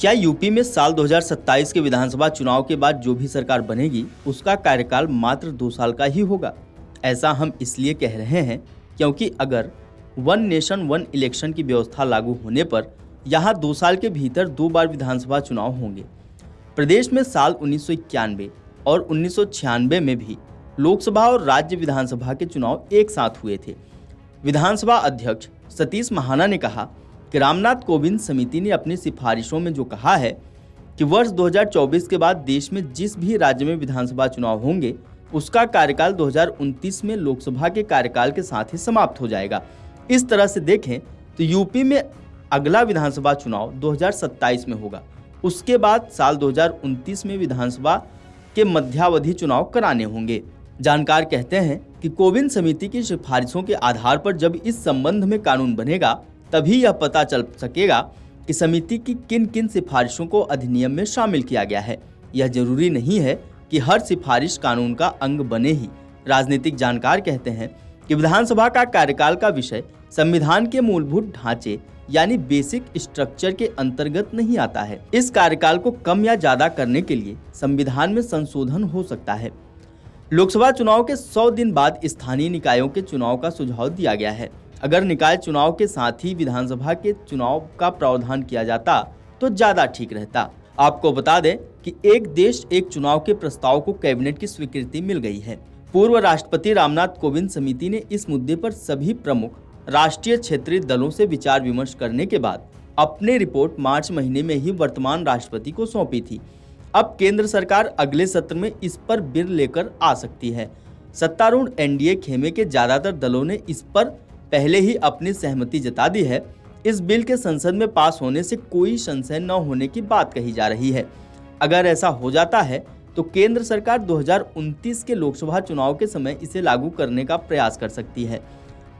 क्या यूपी में साल 2027 के विधानसभा चुनाव के बाद जो भी सरकार बनेगी उसका कार्यकाल मात्र 2 साल का ही होगा? ऐसा हम इसलिए कह रहे हैं क्योंकि अगर वन नेशन वन इलेक्शन की व्यवस्था लागू होने पर यहाँ 2 साल के भीतर 2 बार विधानसभा चुनाव होंगे। प्रदेश में साल 1991 और 1996 में भी लोकसभा और राज्य विधानसभा के चुनाव एक साथ हुए थे। विधानसभा अध्यक्ष सतीश महाना ने कहा कि रामनाथ कोविंद समिति ने अपनी सिफारिशों में जो कहा है कि वर्ष 2024 के बाद देश में जिस भी राज्य में विधानसभा चुनाव होंगे उसका कार्यकाल 2029 में लोकसभा के कार्यकाल के साथ ही समाप्त हो जाएगा। इस तरह से देखें तो यूपी में अगला विधानसभा चुनाव 2027 में होगा। उसके बाद साल 2029 में विधानसभा के मध्यावधि चुनाव कराने होंगे। जानकार कहते हैं कि कोविंद समिति की सिफारिशों के आधार पर जब इस संबंध में कानून बनेगा तभी यह पता चल सकेगा कि समिति की किन किन सिफारिशों को अधिनियम में शामिल किया गया है। यह जरूरी नहीं है कि हर सिफारिश कानून का अंग बने ही। राजनीतिक जानकार कहते हैं कि विधानसभा का कार्यकाल का विषय संविधान के मूलभूत ढांचे यानी बेसिक स्ट्रक्चर के अंतर्गत नहीं आता है। इस कार्यकाल को कम या ज्यादा करने के लिए संविधान में संशोधन हो सकता है। लोकसभा चुनाव के 100 दिन बाद स्थानीय निकायों के चुनाव का सुझाव दिया गया है। अगर निकाय चुनाव के साथ ही विधानसभा के चुनाव का प्रावधान किया जाता तो ज्यादा ठीक रहता। आपको बता दें कि एक देश एक चुनाव के प्रस्ताव को कैबिनेट की स्वीकृति मिल गई है। पूर्व राष्ट्रपति रामनाथ कोविंद समिति ने इस मुद्दे पर सभी प्रमुख राष्ट्रीय क्षेत्रीय दलों से विचार विमर्श करने के बाद अपनी रिपोर्ट मार्च महीने में ही वर्तमान राष्ट्रपति को सौंपी थी। अब केंद्र सरकार अगले सत्र में इस पर बिल लेकर आ सकती है। सत्तारूढ़ एनडीए खेमे के ज्यादातर दलों ने इस पर पहले ही अपनी सहमति जता दी है। इस बिल के संसद में पास होने से कोई संशय न होने की बात कही जा रही है। अगर ऐसा हो जाता है तो केंद्र सरकार 2029 के लोकसभा चुनाव के समय इसे लागू करने का प्रयास कर सकती है।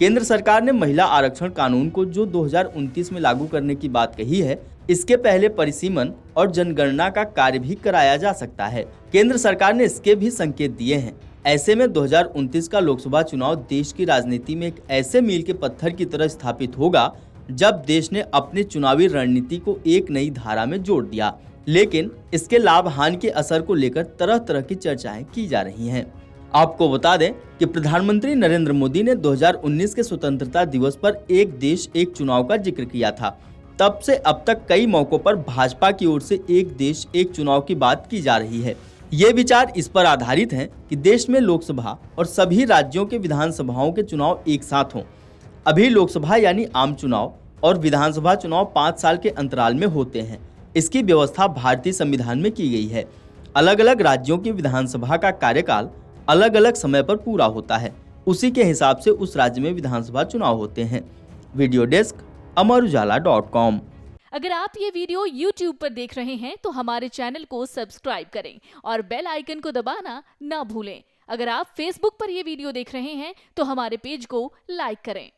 केंद्र सरकार ने महिला आरक्षण कानून को जो 2029 में लागू करने की बात कही है, इसके पहले परिसीमन और जनगणना का कार्य भी कराया जा सकता है। केंद्र सरकार ने इसके भी संकेत दिए हैं। ऐसे में 2029 का लोकसभा चुनाव देश की राजनीति में एक ऐसे मील के पत्थर की तरह स्थापित होगा जब देश ने अपनी चुनावी रणनीति को एक नई धारा में जोड़ दिया। लेकिन इसके लाभ हानि के असर को लेकर तरह तरह की चर्चाएं की जा रही हैं। आपको बता दें कि प्रधानमंत्री नरेंद्र मोदी ने 2019 के स्वतंत्रता दिवस पर एक देश एक चुनाव का जिक्र किया था। तब से अब तक कई मौकों पर भाजपा की ओर से एक देश एक चुनाव की बात की जा रही है। ये विचार इस पर आधारित हैं कि देश में लोकसभा और सभी राज्यों के विधानसभाओं के चुनाव एक साथ हों। अभी लोकसभा यानी आम चुनाव और विधानसभा चुनाव 5 साल के अंतराल में होते हैं। इसकी व्यवस्था भारतीय संविधान में की गई है। अलग अलग राज्यों की विधानसभा का कार्यकाल अलग अलग समय पर पूरा होता है। उसी के हिसाब से उस राज्य में विधानसभा चुनाव होते हैं। वीडियो डेस्क अमरउजाला.com। अगर आप ये वीडियो YouTube पर देख रहे हैं तो हमारे चैनल को सब्सक्राइब करें और बेल आइकन को दबाना ना भूलें। अगर आप Facebook पर ये वीडियो देख रहे हैं तो हमारे पेज को लाइक करें।